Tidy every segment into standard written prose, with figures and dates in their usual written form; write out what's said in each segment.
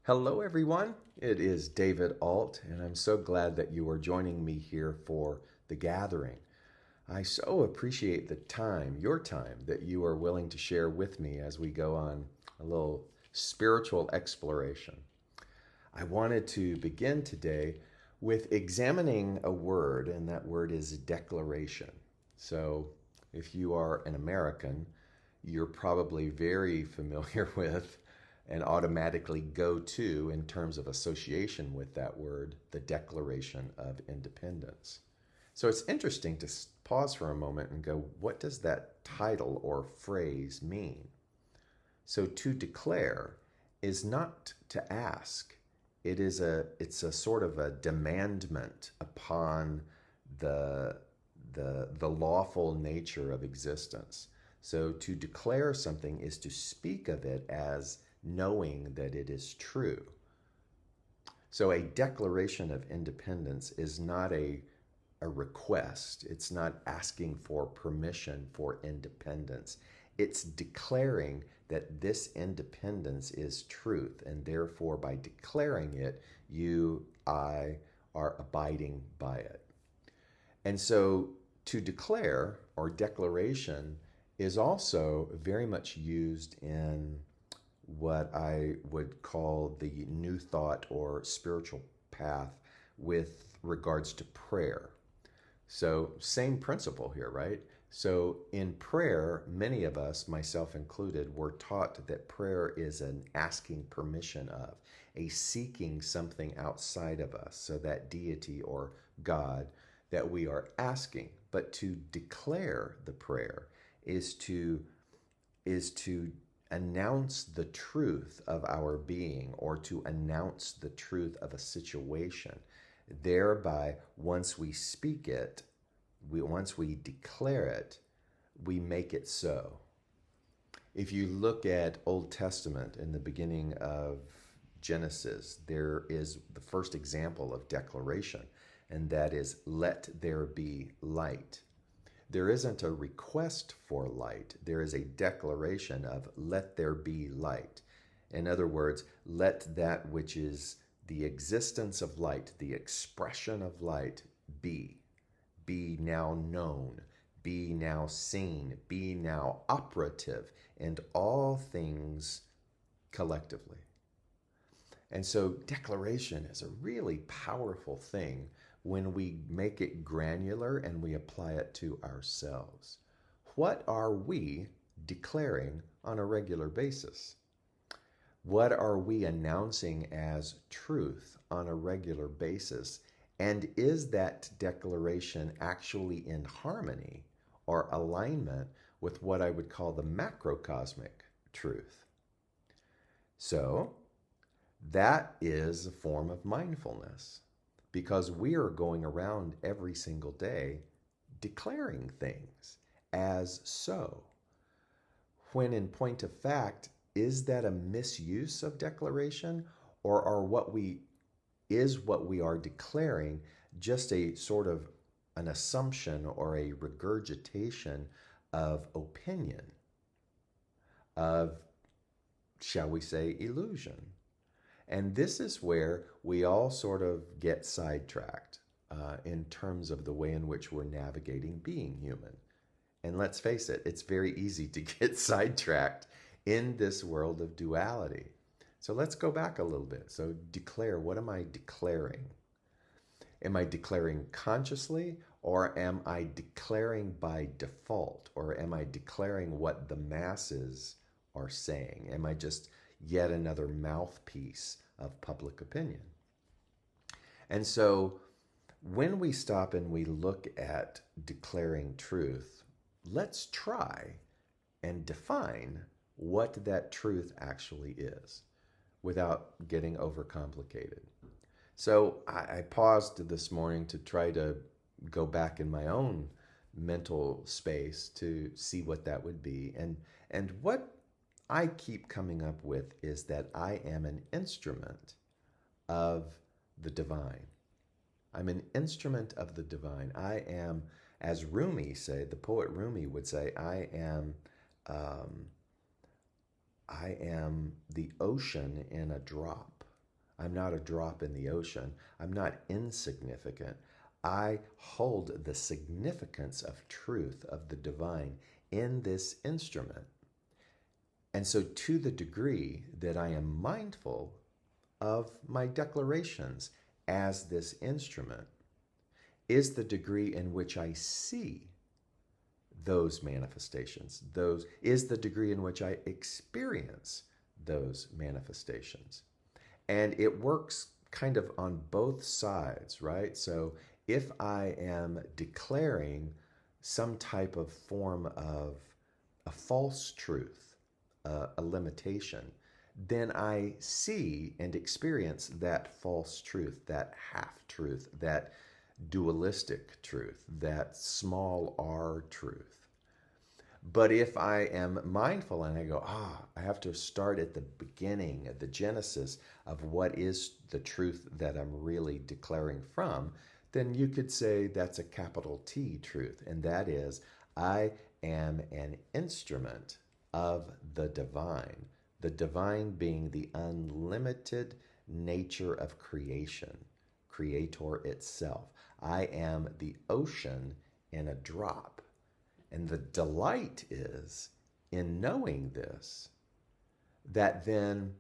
Hello, everyone. It is David Ault, and I'm so glad that you are joining me here for the gathering. I so appreciate the time, your time, that you are willing to share with me as we go on a little spiritual exploration. I wanted to begin today with examining a word, and that word is declaration. So, if you are an American, you're probably very familiar with and automatically go to, in terms of association with that word, the Declaration of Independence. So it's interesting to pause for a moment and go, what does that title or phrase mean? So to declare is not to ask. It's a sort of a demandment upon the the lawful nature of existence. So to declare something is to speak of it as knowing that it is true. So a declaration of independence is not a request. It's not asking for permission for independence. It's declaring that this independence is truth, and therefore by declaring it, you, I, are abiding by it. And so to declare or declaration is also very much used in what I would call the new thought or spiritual path with regards to prayer. So, same principle here, right? So, in prayer, many of us, myself included, were taught that prayer is an asking permission of, a seeking something outside of us, so that deity or God that we are asking. But to declare the prayer is to announce the truth of our being, or to announce the truth of a situation. Thereby, once we speak it, once we declare it, we make it so. If you look at Old Testament in the beginning of Genesis, there is the first example of declaration, and that is, let there be light. There isn't a request for light. There is a declaration of, let there be light. In other words, let that which is the existence of light, the expression of light, be now known, be now seen, be now operative in all things collectively. And so declaration is a really powerful thing when we make it granular and we apply it to ourselves. What are we declaring on a regular basis? What are we announcing as truth on a regular basis? And is that declaration actually in harmony or alignment with what I would call the macrocosmic truth? So, that is a form of mindfulness, because we are going around every single day declaring things as so. When in point of fact, is that a misuse of declaration, or what we are declaring just a sort of an assumption or a regurgitation of opinion, of, shall we say, illusion? And this is where we all sort of get sidetracked in terms of the way in which we're navigating being human. And let's face it, it's very easy to get sidetracked in this world of duality. So let's go back a little bit. So declare, what am I declaring? Am I declaring consciously, or am I declaring by default? Or am I declaring what the masses are saying? Am I just yet another mouthpiece of public opinion? And so when we stop and we look at declaring truth, let's try and define what that truth actually is without getting overcomplicated. So I paused this morning to try to go back in my own mental space to see what that would be. And what I keep coming up with is that I am an instrument of the divine. I'm an instrument of the divine. I am, as Rumi said, the poet Rumi would say, I am the ocean in a drop. I'm not a drop in the ocean. I'm not insignificant. I hold the significance of truth, of the divine, in this instrument. And so, to the degree that I am mindful of my declarations as this instrument, is the degree in which I see those manifestations. Those is the degree in which I experience those manifestations. And it works kind of on both sides, right? So if I am declaring some type of form of a false truth, a limitation, then I see and experience that false truth, that half truth, that dualistic truth, that small r truth. But if I am mindful and I go, I have to start at the beginning, at the genesis of what is the truth that I'm really declaring from, then you could say that's a capital T truth. And that is, I am an instrument of the divine being the unlimited nature of creation, creator itself. I am the ocean in a drop. And the delight is in knowing this, that then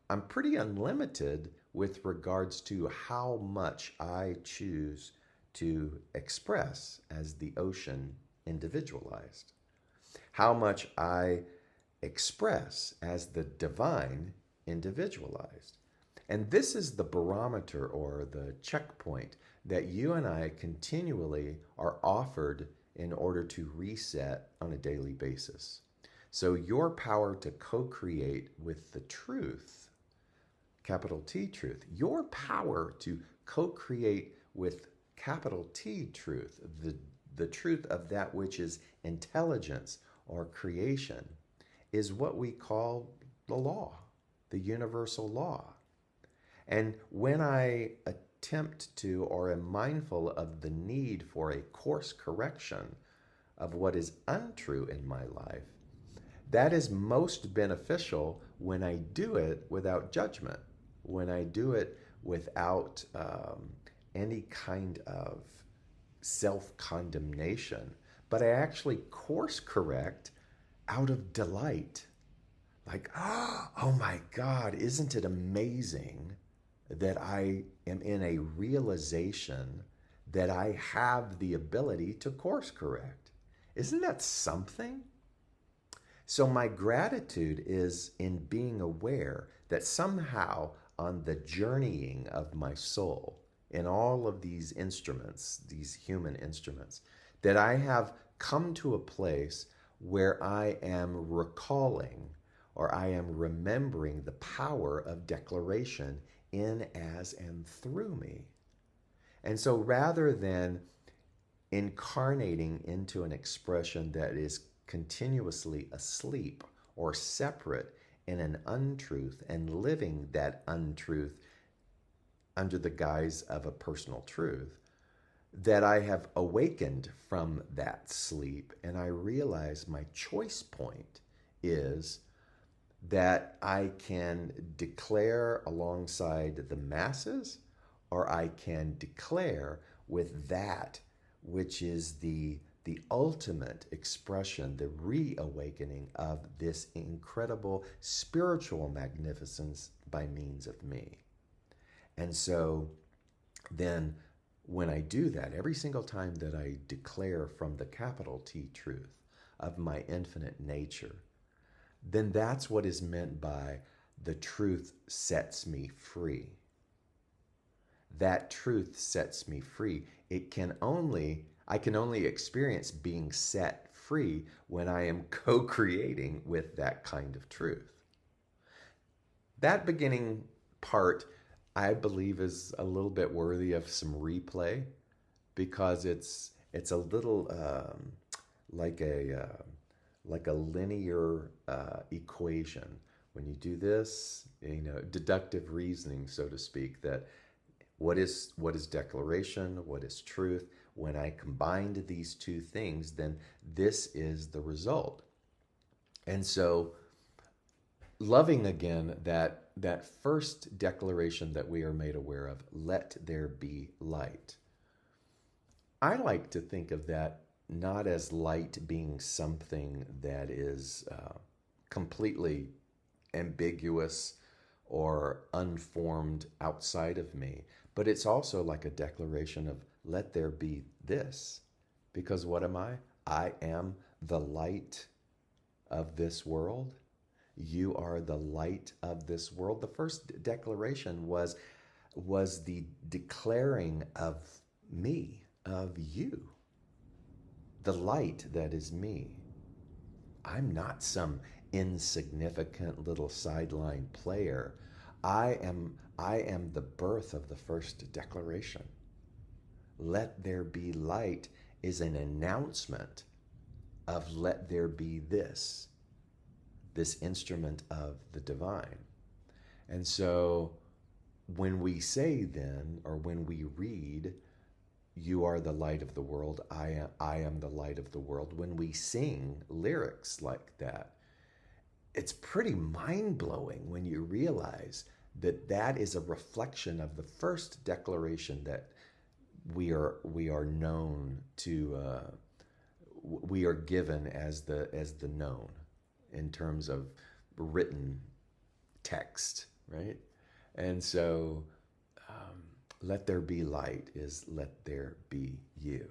I'm pretty unlimited with regards to how much I choose to express as the ocean individualized, how much I express as the divine individualized. And this is the barometer or the checkpoint that you and I continually are offered in order to reset on a daily basis. So your power to co-create with the truth, capital T truth, your power to co-create with capital T truth, the truth of that which is intelligence or creation, is what we call the law, the universal law. And when I attempt to or am mindful of the need for a course correction of what is untrue in my life, that is most beneficial when I do it without judgment, when I do it without any kind of self-condemnation, but I actually course correct out of delight. Like, oh my God, isn't it amazing that I am in a realization that I have the ability to course correct? Isn't that something? So my gratitude is in being aware that somehow on the journeying of my soul, in all of these instruments, these human instruments, that I have come to a place where I am recalling or I am remembering the power of declaration in, as, and through me. And so rather than incarnating into an expression that is continuously asleep or separate in an untruth and living that untruth under the guise of a personal truth, that I have awakened from that sleep and I realize my choice point is that I can declare alongside the masses, or I can declare with that which is the ultimate expression, the reawakening of this incredible spiritual magnificence by means of me. And so then when I do that, every single time that I declare from the capital T truth of my infinite nature, then that's what is meant by the truth sets me free. That truth sets me free. I can only experience being set free when I am co-creating with that kind of truth. That beginning part, I believe, is a little bit worthy of some replay because it's a little like a linear equation. When you do this, deductive reasoning, so to speak, that what is declaration, what is truth. When I combined these two things, then this is the result. And so loving again that that first declaration that we are made aware of, let there be light. I like to think of that not as light being something that is completely ambiguous or unformed outside of me, but it's also like a declaration of let there be this. Because what am I? I am the light of this world. You are the light of this world. The first declaration was the declaring of me, of you, the light that is me. I'm not some insignificant little sideline player. I am the birth of the first declaration. Let there be light is an announcement of let there be this instrument of the divine. And so when we say then, or when we read, you are the light of the world, I am the light of the world, when we sing lyrics like that, it's pretty mind-blowing when you realize that that is a reflection of the first declaration that we are known to we are given as the known in terms of written text, right? And so let there be light is let there be you.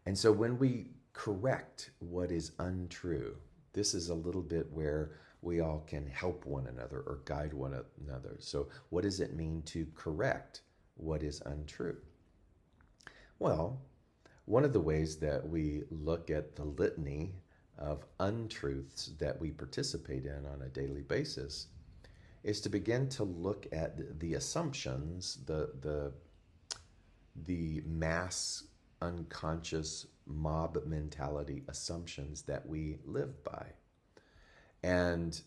And so when we correct what is untrue, this is a little bit where we all can help one another or guide one another. So what does it mean to correct what is untrue? Well, one of the ways that we look at the litany of untruths that we participate in on a daily basis is to begin to look at the assumptions, the mass unconscious mob mentality assumptions that we live by. And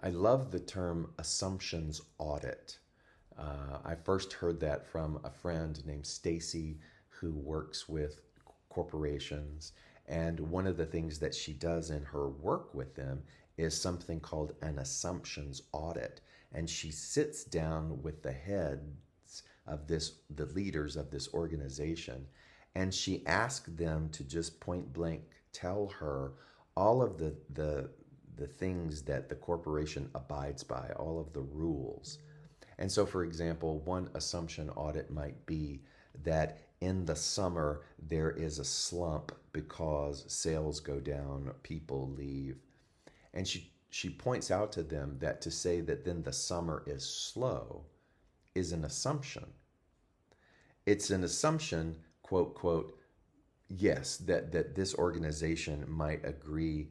I love the term assumptions audit. I first heard that from a friend named Stacy who works with corporations. And one of the things that she does in her work with them is something called an assumptions audit. And she sits down with the heads of the leaders of this organization, and she asks them to just point blank tell her all of the things that the corporation abides by, all of the rules. And so, for example, one assumption audit might be that in the summer there is a slump because sales go down, people leave. And she points out to them that to say that then the summer is slow is an assumption. It's an assumption, quote, quote, yes, that this organization might agree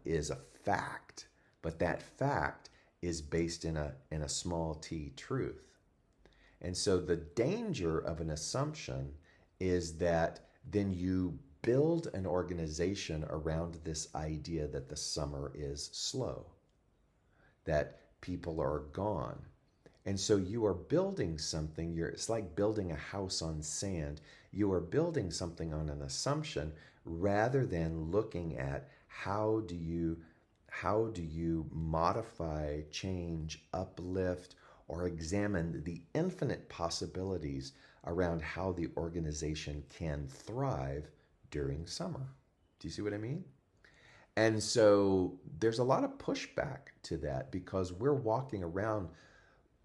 is a fact, but that fact is based in a small t truth. And so the danger of an assumption is that then you build an organization around this idea that the summer is slow, that people are gone. And so you are building something, it's like building a house on sand. You are building something on an assumption rather than looking at how do you modify, change, uplift, or examine the infinite possibilities around how the organization can thrive during summer. Do you see what I mean? And so there's a lot of pushback to that because we're walking around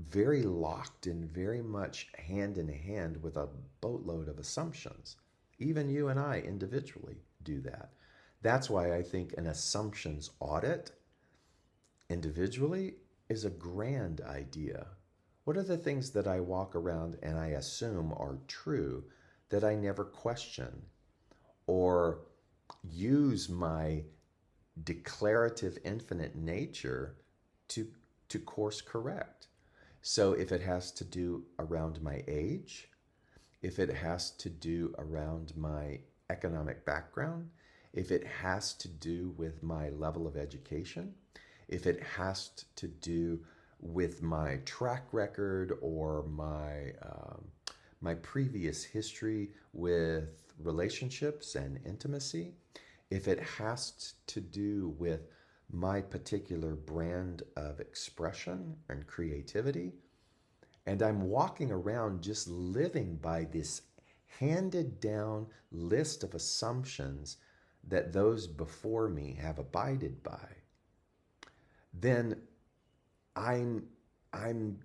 very locked and very much hand in hand with a boatload of assumptions. Even you and I individually do that. That's why I think an assumptions audit individually is a grand idea. What are the things that I walk around and I assume are true that I never question or use my declarative infinite nature to course correct? So if it has to do around my age, if it has to do around my economic background, if it has to do with my level of education, if it has to do with my track record or my previous history with relationships and intimacy, if it has to do with my particular brand of expression and creativity. And I'm walking around just living by this handed down list of assumptions that those before me have abided by, then I'm I'm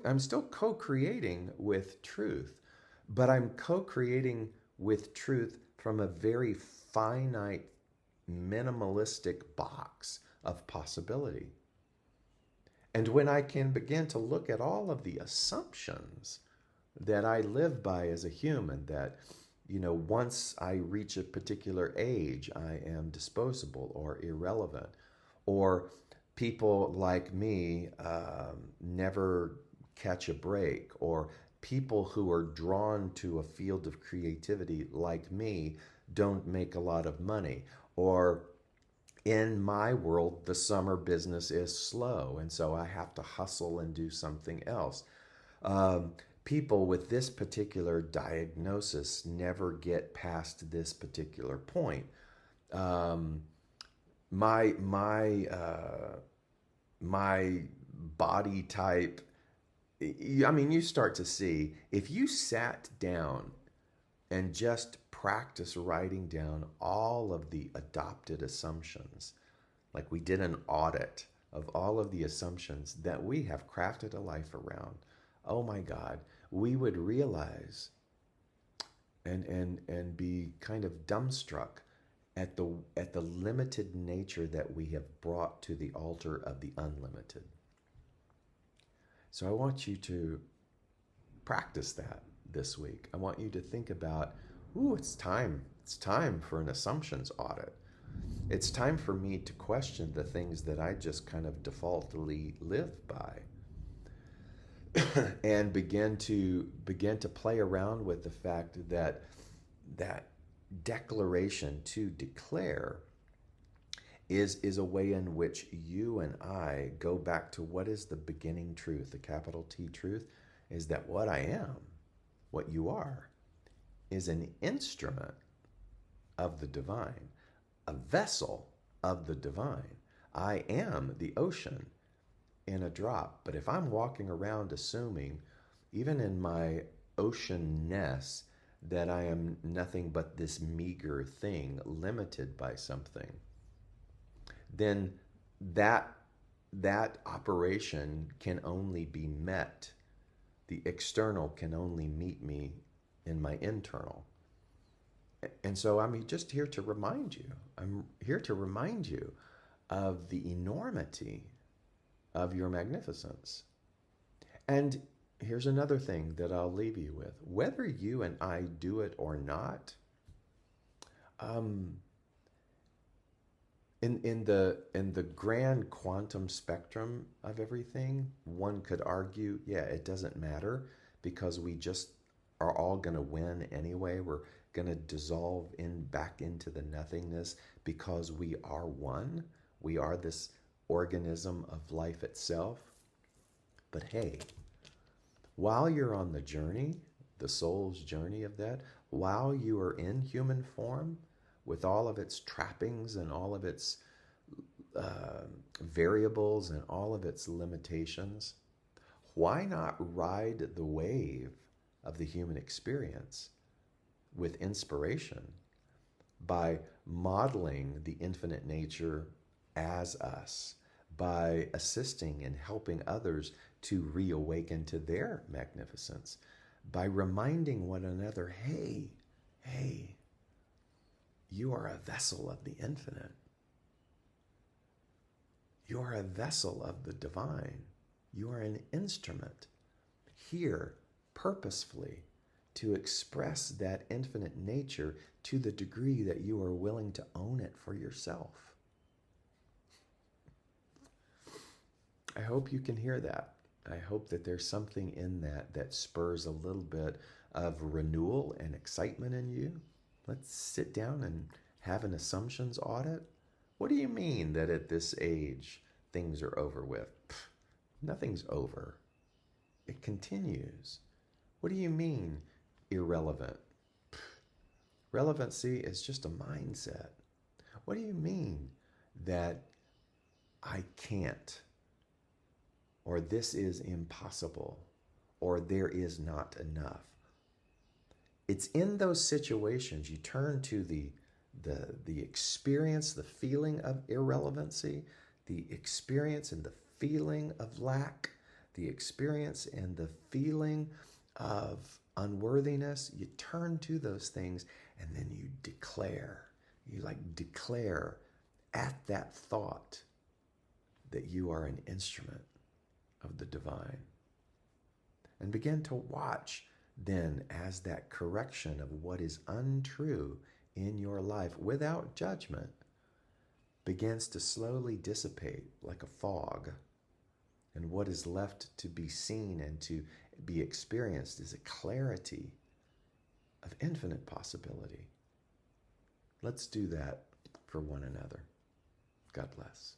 I'm still co-creating with truth, but I'm co-creating with truth from a very finite, minimalistic box of possibility. And when I can begin to look at all of the assumptions that I live by as a human, that, once I reach a particular age, I am disposable or irrelevant, or people like me never catch a break, or people who are drawn to a field of creativity like me don't make a lot of money, or in my world, the summer business is slow, and so I have to hustle and do something else. Um, People with this particular diagnosis never get past this particular point. Um, my body type. I mean, you start to see if you sat down and just practice writing down all of the adopted assumptions, like we did an audit of all of the assumptions that we have crafted a life around. Oh my God, we would realize and be kind of dumbstruck at the limited nature that we have brought to the altar of the unlimited. So I want you to practice that this week. I want you to think about, ooh, it's time. It's time for an assumptions audit. It's time for me to question the things that I just kind of defaultly live by, and begin to play around with the fact that that declaration, to declare, is a way in which you and I go back to what is the beginning truth, the capital T truth, is that what I am, what you are, is an instrument of the divine, a vessel of the divine. I am the ocean in a drop. But if I'm walking around assuming, even in my oceanness, that I am nothing but this meager thing, limited by something, then that operation can only be met. The external can only meet me in my internal. And so I'm just here to remind you. I'm here to remind you of the enormity of your magnificence. And here's another thing that I'll leave you with. Whether you and I do it or not, um, in the grand quantum spectrum of everything, one could argue, yeah, it doesn't matter because we just are all going to win anyway. We're going to dissolve back into the nothingness because we are one. We are this organism of life itself. But hey, while you're on the journey, the soul's journey of that, while you are in human form, with all of its trappings and all of its variables and all of its limitations, why not ride the wave of the human experience with inspiration by modeling the infinite nature as us, by assisting and helping others to reawaken to their magnificence, by reminding one another, hey, you are a vessel of the infinite. You are a vessel of the divine. You are an instrument here purposefully to express that infinite nature to the degree that you are willing to own it for yourself. I hope you can hear that. I hope that there's something in that that spurs a little bit of renewal and excitement in you. Let's sit down and have an assumptions audit. What do you mean that at this age things are over with? Pfft, nothing's over. It continues. What do you mean irrelevant? Pfft, relevancy is just a mindset. What do you mean that I can't, or this is impossible, or there is not enough. It's in those situations you turn to the experience, the feeling of irrelevancy, the experience and the feeling of lack, the experience and the feeling of unworthiness. You turn to those things and then you declare. You declare at that thought that you are an instrument of the divine. And begin to watch then as that correction of what is untrue in your life without judgment begins to slowly dissipate like a fog. And what is left to be seen and to be experienced is a clarity of infinite possibility. Let's do that for one another. God bless.